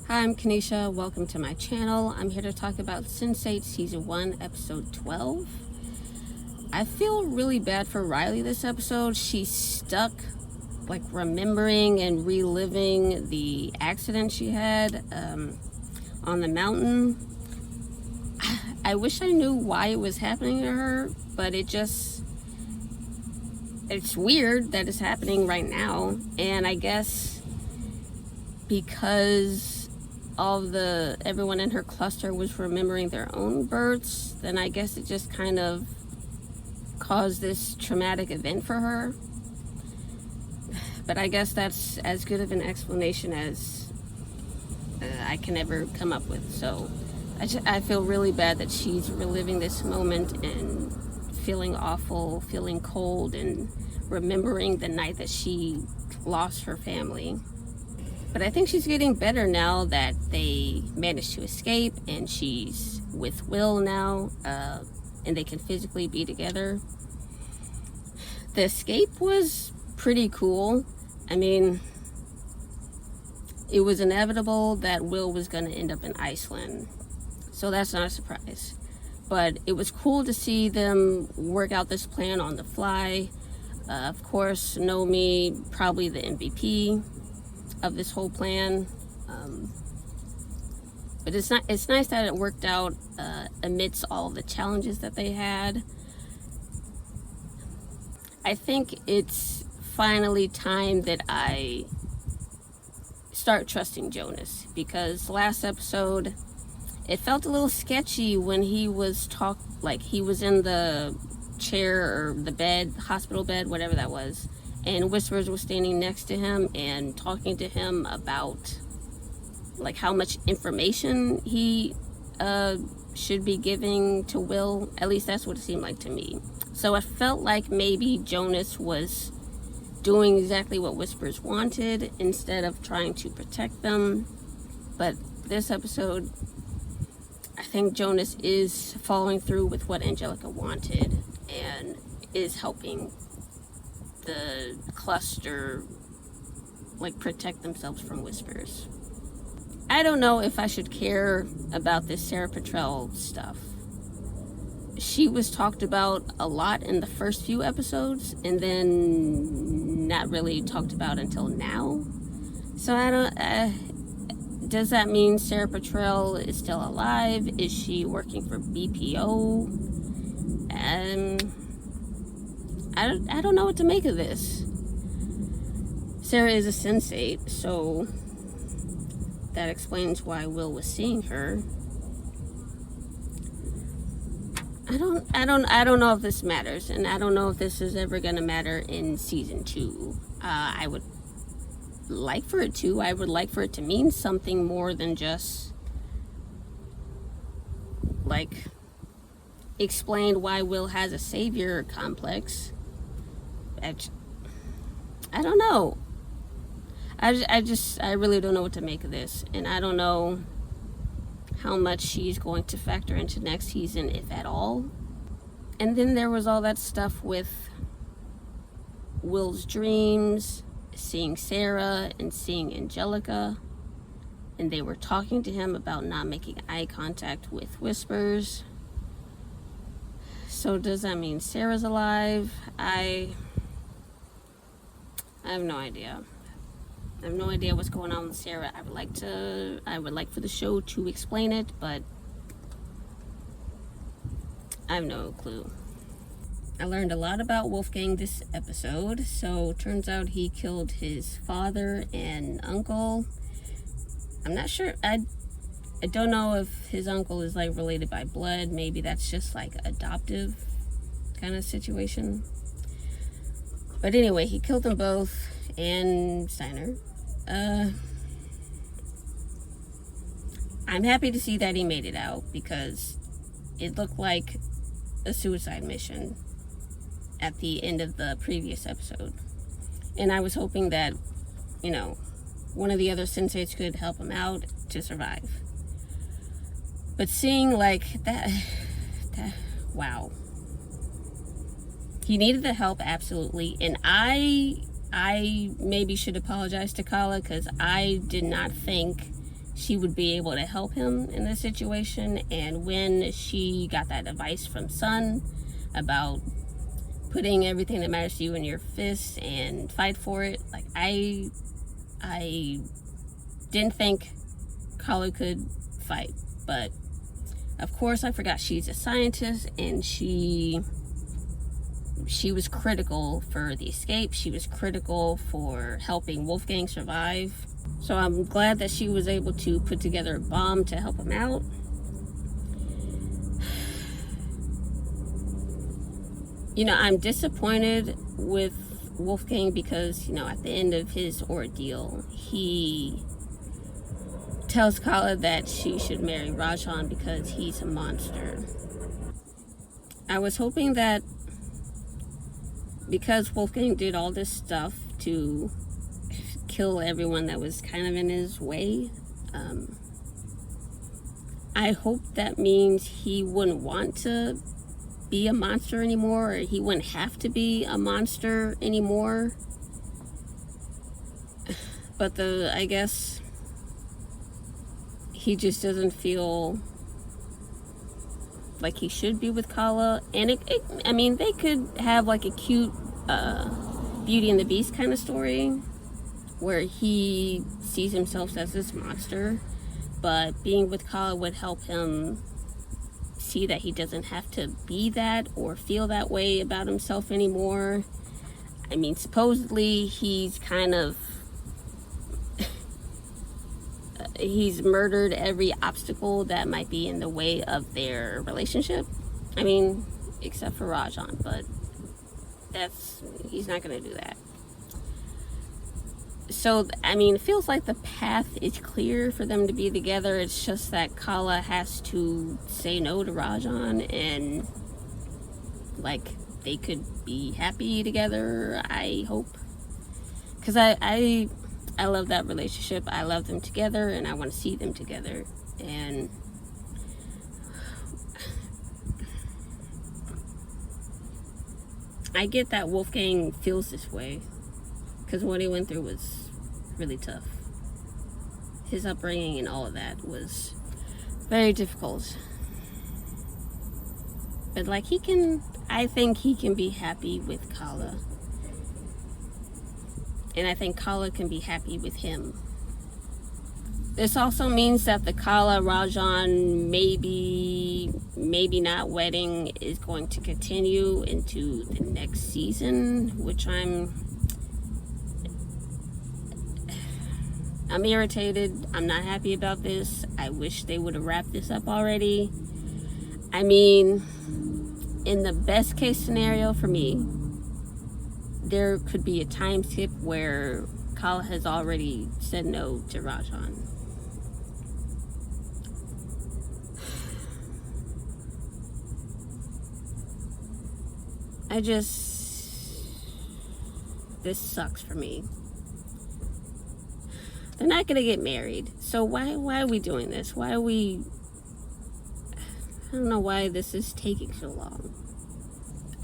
Hi, I'm Kanisha. Welcome to my channel. I'm here to talk about Sense8 Season 1, Episode 12. I feel really bad for Riley this episode. She's stuck, remembering and reliving the accident she had on the mountain. I wish I knew why it was happening to her, but it's weird that it's happening right now. And I guess because everyone in her cluster was remembering their own births, then I guess it just kind of caused this traumatic event for her. But I guess that's as good of an explanation as I can ever come up with. So I feel really bad that she's reliving this moment and feeling awful, feeling cold, and remembering the night that she lost her family. But I think she's getting better now that they managed to escape and she's with Will now, and they can physically be together. The escape was pretty cool. I mean, it was inevitable that Will was going to end up in Iceland, so that's not a surprise. But it was cool to see them work out this plan on the fly. Of course, Nomi, probably the MVP of this whole plan, but it's nice that it worked out amidst all the challenges that they had. I think it's finally time that I start trusting Jonas, because last episode it felt a little sketchy when he was he was in the chair or the bed, hospital bed, whatever that was, and Whispers was standing next to him and talking to him about how much information he should be giving to Will. At least that's what it seemed like to me. So I felt like maybe Jonas was doing exactly what Whispers wanted instead of trying to protect them. But this episode, I think Jonas is following through with what Angelica wanted and is helping the cluster protect themselves from Whispers. I don't know if I should care about this Sarah Petrel stuff. She was talked about a lot in the first few episodes and then not really talked about until now. So I don't, does that mean Sarah Petrel is still alive? Is she working for BPO? I don't know what to make of this. Sarah is a Sense8, so that explains why Will was seeing her. I don't know if this matters, and I don't know if this is ever gonna matter in season 2. I would like for it to. I would like for it to mean something more than just explain why Will has a savior complex. I don't know. I really don't know what to make of this, and I don't know how much she's going to factor into next season, if at all. And then there was all that stuff with Will's dreams, seeing Sarah and seeing Angelica, and they were talking to him about not making eye contact with Whispers. So does that mean Sarah's alive? I have no idea. I have no idea what's going on with Sarah. I would like for the show to explain it, but I have no clue. I learned a lot about Wolfgang this episode. So turns out he killed his father and uncle. I'm not sure. I don't know if his uncle is related by blood. Maybe that's just adoptive kind of situation. But anyway, he killed them both, and Steiner. I'm happy to see that he made it out, because it looked like a suicide mission at the end of the previous episode. And I was hoping that, one of the other Sense8s could help him out to survive. But seeing that, wow. He needed the help, absolutely. And I maybe should apologize to Kala, because I did not think she would be able to help him in this situation. And when she got that advice from Sun about putting everything that matters to you in your fist and fight for it, like I didn't think Kala could fight, but of course I forgot she's a scientist, and she was critical for the escape. She was critical for helping Wolfgang survive. So I'm glad that she was able to put together a bomb to help him out. You know, I'm disappointed with Wolfgang because, you know, at the end of his ordeal, he tells Kala that she should marry Rajan because he's a monster. I was hoping that because Wolfgang did all this stuff to kill everyone that was kind of in his way, I hope that means he wouldn't want to be a monster anymore, or he wouldn't have to be a monster anymore. But I guess he just doesn't feel like he should be with Kala. And I mean, they could have like a cute Beauty and the Beast kind of story where he sees himself as this monster, but being with Kala would help him see that he doesn't have to be that or feel that way about himself anymore. I mean, supposedly he's kind of he's murdered every obstacle that might be in the way of their relationship. I mean, except for Rajan, but he's not gonna do that. So, I mean, it feels like the path is clear for them to be together. It's just that Kala has to say no to Rajan, and like they could be happy together, I hope. Because I love that relationship. I love them together, and I want to see them together. And I get that Wolfgang feels this way because what he went through was really tough. His upbringing and all of that was very difficult. But like I think he can be happy with Kala. And I think Kala can be happy with him. This also means that the Kala Rajan maybe not wedding is going to continue into the next season, which I'm irritated. I'm not happy about this. I wish they would have wrapped this up already. I mean, in the best case scenario for me, there could be a time skip where Kala has already said no to Rajan. This sucks for me. They're not gonna get married, so why are we doing this? I don't know why this is taking so long.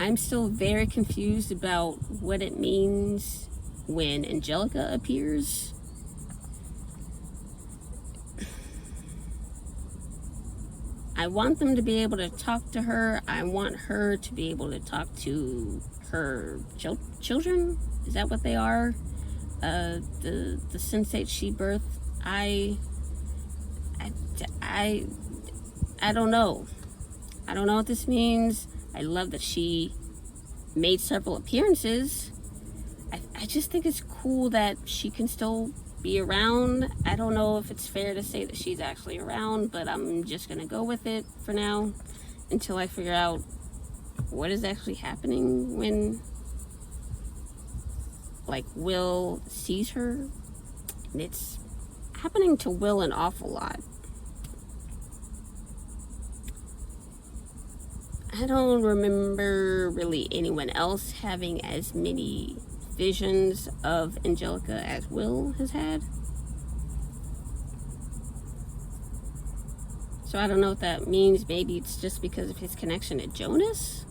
I'm still very confused about what it means when Angelica appears. I want them to be able to talk to her. I want her to be able to talk to her children. Is that what they are? The Sense8 she birthed. I don't know. I don't know what this means. I love that she made several appearances. I just think it's cool that she can still be around. I don't know if it's fair to say that she's actually around, but I'm just gonna go with it for now until I figure out what is actually happening when like Will sees her. And it's happening to Will an awful lot. I don't remember really anyone else having as many visions of Angelica as Will has had. So I don't know what that means. Maybe it's just because of his connection to Jonas.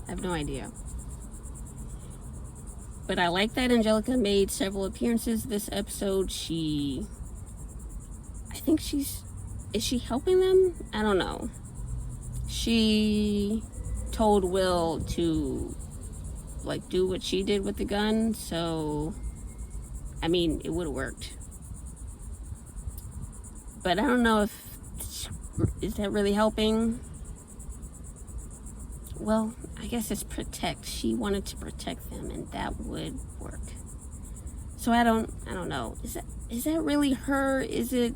I have no idea. But I like that Angelica made several appearances this episode. I think is she helping them? I don't know. She told Will to, like, do what she did with the gun, so, I mean, it would have worked. But I don't know is that really helping? Well, I guess it's protect. She wanted to protect them, and that would work. So I don't know. Is that really her? Is it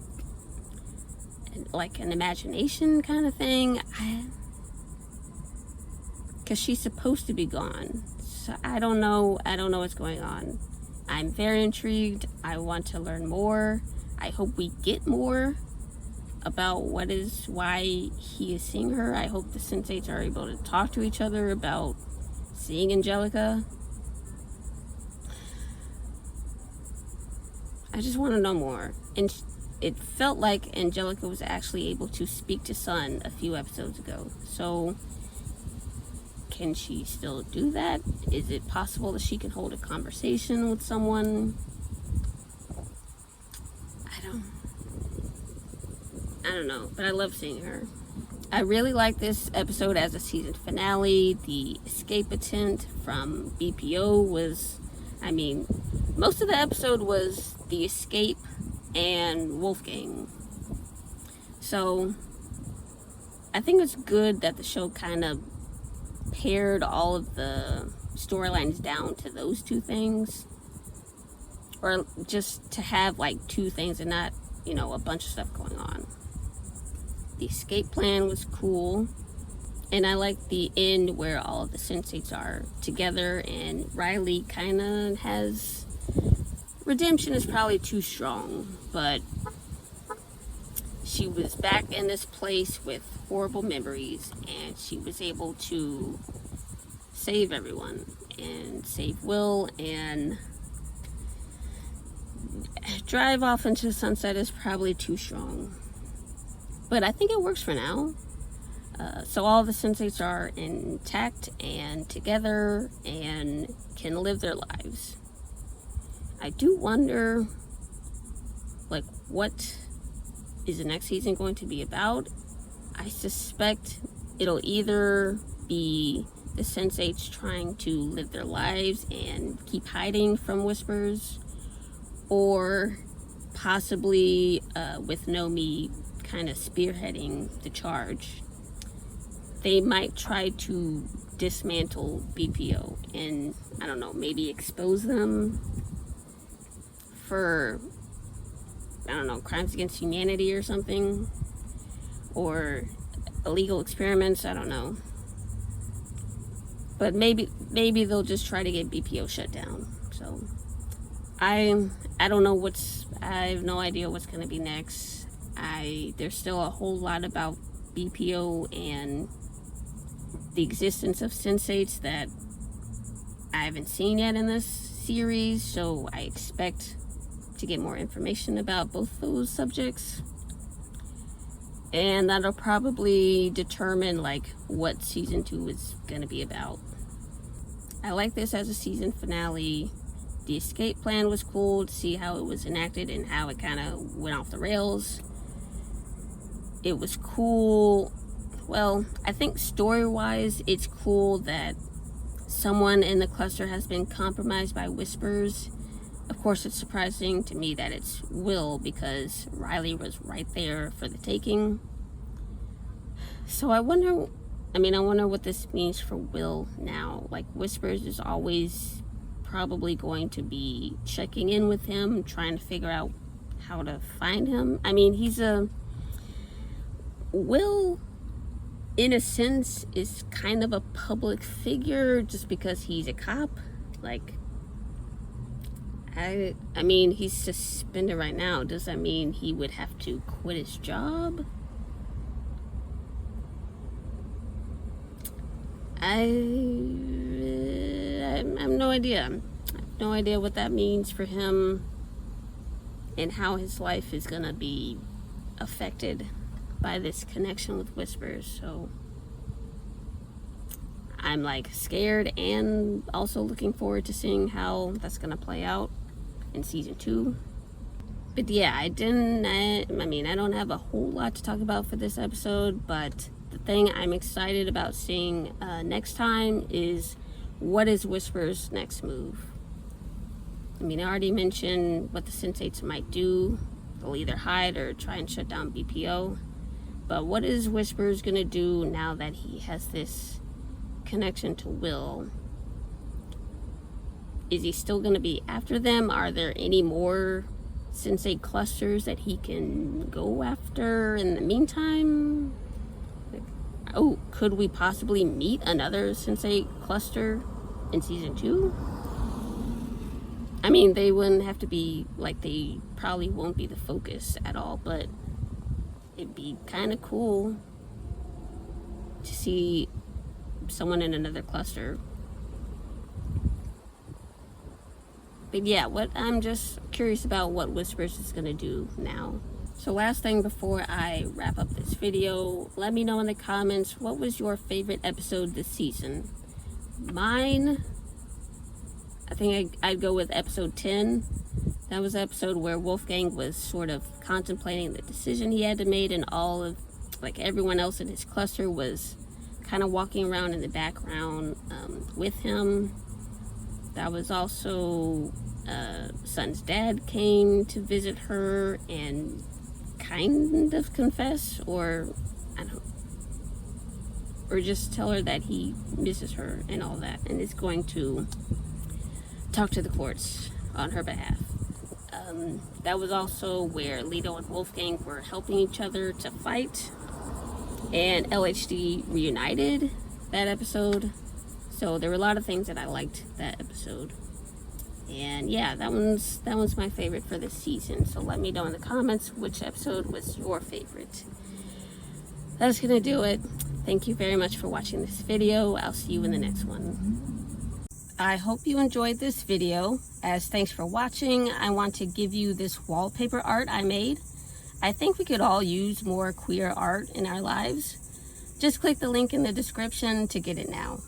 like an imagination kind of thing? Because she's supposed to be gone. So I don't know what's going on. I'm very intrigued. I want to learn more. I hope we get more about why he is seeing her. I hope the Sense8s are able to talk to each other about seeing Angelica. I just want to know more. And it felt like Angelica was actually able to speak to Sun a few episodes ago. So can she still do that? Is it possible that she can hold a conversation with someone? I don't know, but I love seeing her. I really like this episode as a season finale. The escape attempt from BPO was, most of the episode was the escape and Wolfgang. So I think it's good that the show kind of pared all of the storylines down to those two things, or just to have like two things and not, a bunch of stuff going on. The escape plan was cool, and I like the end where all of the Sense8s are together and Riley kind of has redemption is probably too strong, but she was back in this place with horrible memories, and she was able to save everyone and save Will, and drive off into the sunset is probably too strong. But I think it works for now. So all the Sense8s are intact and together and can live their lives. I do wonder, like, what is the next season going to be about? I suspect it'll either be the Sense8s trying to live their lives and keep hiding from Whispers, or possibly with Nomi kind of spearheading the charge. They might try to dismantle BPO and, I don't know, maybe expose them for, crimes against humanity or something, or illegal experiments. I don't know. But maybe they'll just try to get BPO shut down. So I don't know I have no idea what's going to be next. There's still a whole lot about BPO and the existence of Sense8s that I haven't seen yet in this series, so I expect to get more information about both those subjects, and that'll probably determine like what season 2 is going to be about. I like this as a season finale. The escape plan was cool to see how it was enacted and how it kind of went off the rails. It was cool. Well, I think story-wise, it's cool that someone in the cluster has been compromised by Whispers. Of course, it's surprising to me that it's Will, because Riley was right there for the taking. So I wonder what this means for Will now. Like, Whispers is always probably going to be checking in with him, trying to figure out how to find him. Will, in a sense, is kind of a public figure just because he's a cop. Like, he's suspended right now. Does that mean he would have to quit his job? I have no idea. I have no idea what that means for him and how his life is gonna be affected by this connection with Whispers. So I'm like scared and also looking forward to seeing how that's gonna play out in season 2. But yeah, I don't have a whole lot to talk about for this episode, but the thing I'm excited about seeing next time is what is Whisper's next move. I already mentioned what the Sense8s might do. They'll either hide or try and shut down BPO. But what is Whisper's gonna do now that he has this connection to Will? Is he still gonna be after them? Are there any more Sense8 clusters that he can go after in the meantime? Could we possibly meet another Sense8 cluster in season 2? They wouldn't have to be, they probably won't be the focus at all, but it'd be kind of cool to see someone in another cluster. But yeah, I'm just curious about what Whispers is gonna do now. So last thing before I wrap up this video, let me know in the comments, what was your favorite episode this season? Mine, I think I'd go with episode 10. That was the episode where Wolfgang was sort of contemplating the decision he had to make, and all of, everyone else in his cluster was kind of walking around in the background with him. That was also Sun's dad came to visit her and kind of confess, or just tell her that he misses her and all that, and is going to talk to the courts on her behalf. That was also where Lito and Wolfgang were helping each other to fight, and LHD reunited that episode. So there were a lot of things that I liked that episode. And yeah, that one's my favorite for this season. So let me know in the comments which episode was your favorite. That's gonna do it. Thank you very much for watching this video. I'll see you in the next one. I hope you enjoyed this video. As thanks for watching, I want to give you this wallpaper art I made. I think we could all use more queer art in our lives. Just click the link in the description to get it now.